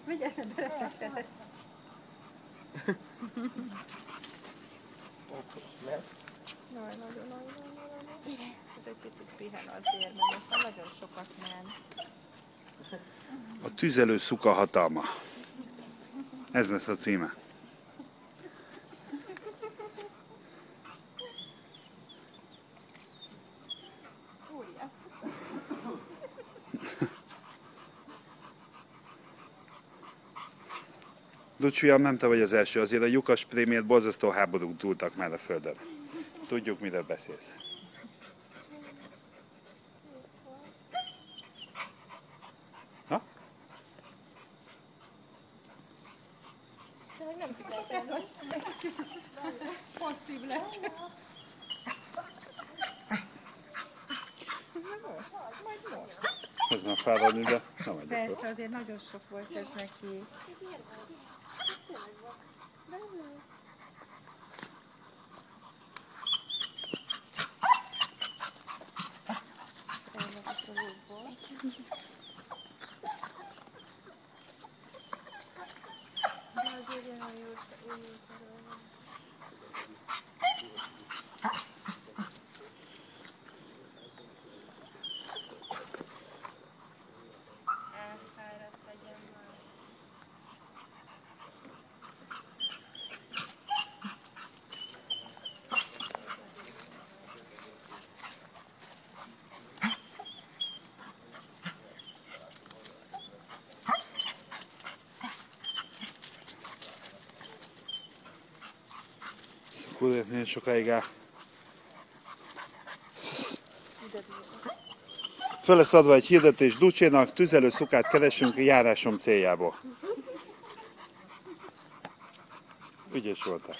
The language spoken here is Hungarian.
Vigyázz, ne beletetted. Nagyon. Ez egy picit pihen azért, mert most már nagyon sokat ment. A tüzelő szuka hatalma. Ez lesz a címe. Ducs fiam, nem te vagy az első, azért a lyukas prémiért borzasztó háborúk dúltak már a földön. Tudjuk, miről beszélsz. Ha? Nem figyeltem, hogy kicsit passzív lett. Majd most. Ez már fáradni, de nem egy Persze, azért nagyon sok volt ez neki. Kúrért sokáig áll. Föl lesz adva egy hirdetés Ducsénak, tüzelő szukát keresünk járásom céljából. Ügyes voltál.